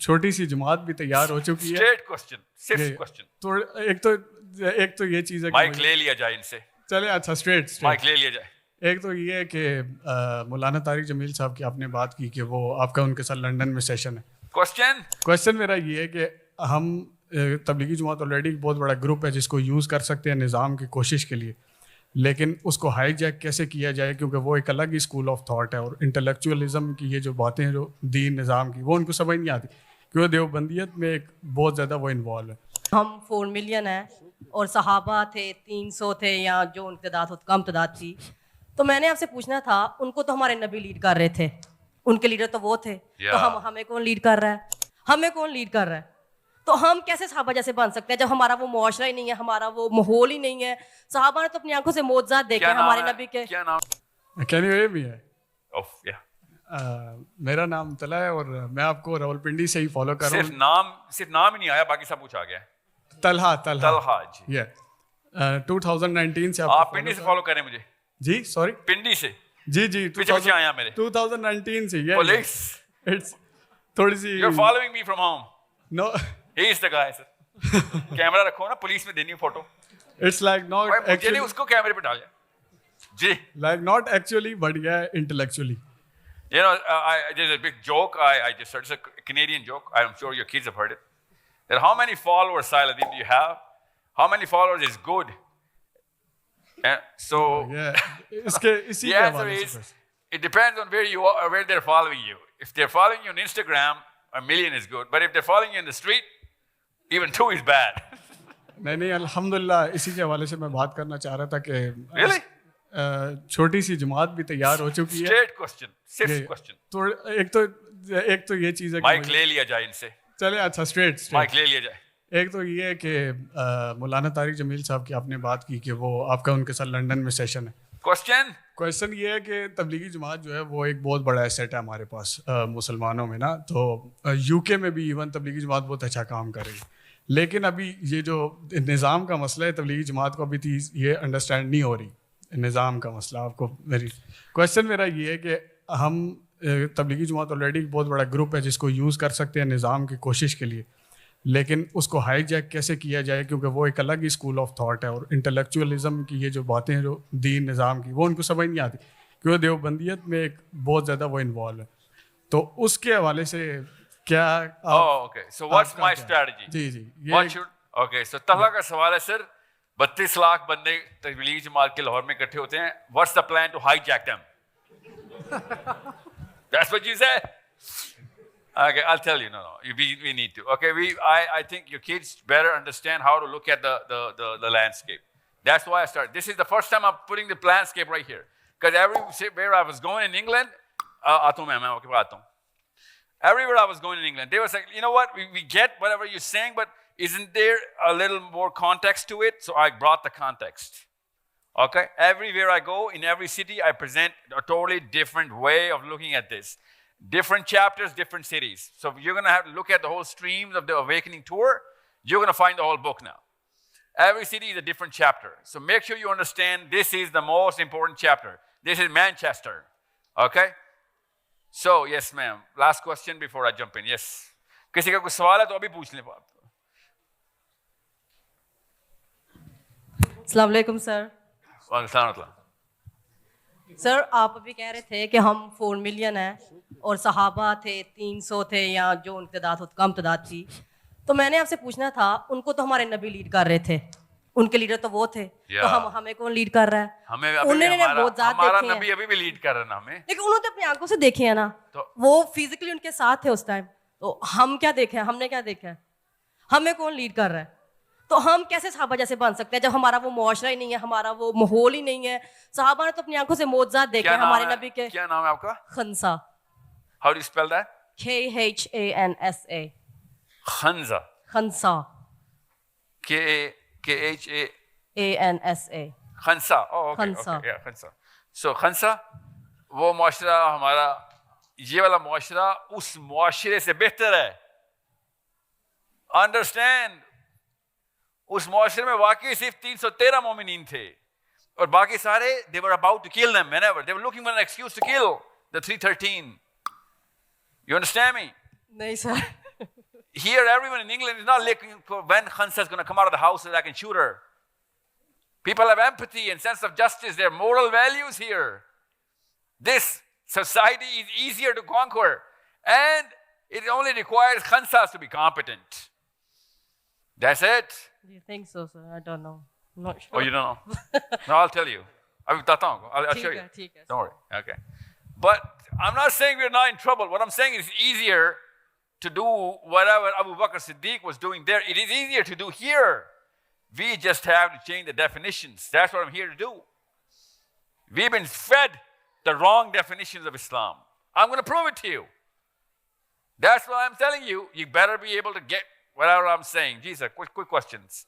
छोटी सी जमात भी तैयार हो चुकी है। स्ट्रेट क्वेश्चन, सिर्फ क्वेश्चन। तो एक तो ये चीज़ है कि माइक ले लिया जाए इनसे, चले अच्छा स्ट्रेट माइक ले लिया जाए। एक तो ये है कि मौलाना तारिक जमील साहब की आपने बात की कि वो आपका उनके साथ लंदन में सेशन है। क्वेश्चन मेरा ये है कि हम तबलीगी जमात ऑलरेडी एक बहुत बड़ा ग्रुप है जिसको यूज़ कर सकते हैं निज़ाम की कोशिश के लिए, लेकिन उसको हाईजैक कैसे किया जाए, क्योंकि वो एक अलग ही स्कूल ऑफ थॉट है और इंटेलेक्चुअलिज्म की ये जो बातें हैं जो दीन निज़ाम की, वो उनको समझ नहीं आती क्योंकि देवबंदियत में एक बहुत ज़्यादा वो इन्वॉल्व है। हम 4 मिलियन हैं और सहाबा थे 300 थे या जो उनकी तादाद हो कम तादाद थी। तो मैंने आपसे पूछना था, उनको तो हमारे नबी लीड कर रहे थे, उनके लीडर तो वो थे, तो हमें कौन लीड कर रहा है? हमें कौन लीड कर रहा है? तो हम कैसे सहाबा जैसे बन सकते हैं जब हमारा वो मुआशरा ही नहीं है, हमारा वो माहौल ही नहीं है? सहाबा ने तो अपनी आंखों से मौजज़ात देखे हमारे नबी के। क्या नाम? Can you hear me? मेरा नाम तला है और मैं आपको रावलपिंडी से ही फॉलो कर रहा हूँ। सिर्फ नाम ही नहीं आया, बाकी सब कुछ आ गया। तलहा जी। 2019 से आप पिंडी से फॉलो करें मुझे? जी सॉरी, पिंडी से? जी पीछे आया मेरे 2019 से। पुलिस, इट्स थोड़ी सी You're following me from home? No. He is the guy, sir. Camera रखो ना, पुलिस में देनी photo. It's like not actually उसको कैमरे पे डाल जी। Like not actually, but yeah, intellectually. You know, there's a big joke. I just heard, it's a Canadian joke. I'm sure your kids have heard it. That how many followers, Saladin, do you have? How many followers is good? So the answer is, it depends on where you are, where they're following you. If they're following you on Instagram, 1 million is good. But if they're following you in the street, even 2 is bad. नहीं अल्हम्दुलिल्लाह, इसी के हवाले से मैं बात करना चाह रहा था कि Really? छोटी सी जमात भी तैयार हो चुकी है। स्ट्रेट क्वेश्चन, सिर्फ क्वेश्चन। तो एक तो ये चीज़ है कि माइक ले लिया जाए इनसे। चले अच्छा स्ट्रेट माइक ले लिया जाए। एक तो ये है कि मौलाना तारिक जमील साहब की आपने बात की कि वो आपका उनके साथ लंदन में सेशन है। क्वेश्चन ये है कि तबलीगी जमात जो है वो एक बहुत बड़ा एसेट है हमारे पास मुसलमानों में ना। तो यूके में भी इवन तबलीगी जमात बहुत अच्छा काम कर रही है, लेकिन अभी ये जो निज़ाम का मसला है तबलीगी जमात को अभी ये अंडरस्टैंड नहीं हो रही निज़ाम का मसला। आपको क्वेश्चन मेरा ये है कि हम तबलीगी जमात ऑलरेडी एक बहुत बड़ा ग्रुप है जिसको यूज़ कर सकते हैं निज़ाम की कोशिश के लिए, लेकिन उसको हाईजैक कैसे किया जाए, क्योंकि वो एक अलग ही स्कूल ऑफ थॉट है और इंटेलेक्चुअलिज्म की ये जो बातें हैं जो दीन निज़ाम की, वो उनको समझ नहीं आती क्योंकि देवबंदियत में एक बहुत ज़्यादा वो इन्वॉल्व है। तो उसके हवाले से क्या okay, so what's my strategy? Ji okay, so Talha का सवाल है सर, 32 लाख बंदे तबलीगी जमात के लाहौर में इकट्ठे होते हैं, what's the plan to hijack them? That's what you said? Okay, I'll tell you. No, we need to. Okay, I think your kids better understand how to look at the landscape. That's why I started. This is the first time I'm putting the landscape right here. Because everywhere I was going in England, everywhere I was going in England, they were saying, you know what, we get whatever you're saying, but isn't there a little more context to it? So I brought the context. Okay, everywhere I go, in every city, I present a totally different way of looking at this. Different chapters, different cities. So you're going to have to look at the whole streams of the Awakening Tour. You're going to find the whole book now. Every city is a different chapter. So make sure you understand this is the most important chapter. This is Manchester. Okay? So, yes, ma'am. Last question before I jump in. Yes. किसी का कोई सवाल है तो अभी पूछ लें आप। अस्सलाम वालेकुम सर। वालेकुम। सर आप अभी कह रहे थे कि हम 4 मिलियन हैं और सहाबा थे 300 थे या जो उनकी तादाद हो कम तादाद थी। तो मैंने आपसे पूछना था, उनको तो हमारे नबी लीड कर रहे थे, उनके लीडर तो वो थे, तो हमें कौन लीड कर रहा है? हमारा नबी अभी भी लीड कर रहा है ना हमें। लेकिन उन्होंने अपनी आंखों से देखे हैं ना, तो वो फिजिकली उनके साथ थे उस टाइम। तो हम क्या देखे हैं? हमने क्या देखा है? हमें कौन लीड कर रहा है? तो हम कैसे सहाबा जैसे बन सकते हैं जब हमारा वो मुआशरा ही नहीं है, हमारा वो माहौल ही नहीं है? सहाबा ने तो अपनी आंखों से मौजज़ात देखे हमारे नबी के। क्या नाम है आपका? Khansa. How do you spell that? Khansa। Khansa. Khansa. Khansa। Khansa. Oh, okay. Khansa. Okay, yeah, Khansa. So Khansa, वो मुआशरा हमारा, ये वाला मुआशरा उस मुआशरे से बेहतर है। Understand? उस मुआशरे में वाकई सिर्फ 313 मोमिनीन थे और बाकी सारे they were about to kill them whenever they were looking for an excuse to kill the 313. You understand me? नहीं sir Here, everyone in England is not looking for when Khansa is going to come out of the house so that I can shoot her. People have empathy and sense of justice. There are moral values here. This society is easier to conquer. And it only requires Khansas to be competent. That's it. Do you think so, sir? I don't know. I'm not sure. Oh, you don't know? No, I'll tell you. I'll show you. ठीक है, Don't worry. Okay. But I'm not saying we're not in trouble. What I'm saying is it's easier to do whatever Abu Bakr Siddiq was doing there. It is easier to do here. We just have to change the definitions. That's what I'm here to do. We've been fed the wrong definitions of Islam. I'm going to prove it to you. That's why I'm telling you, you better be able to get whatever I'm saying. Jesus, quick questions.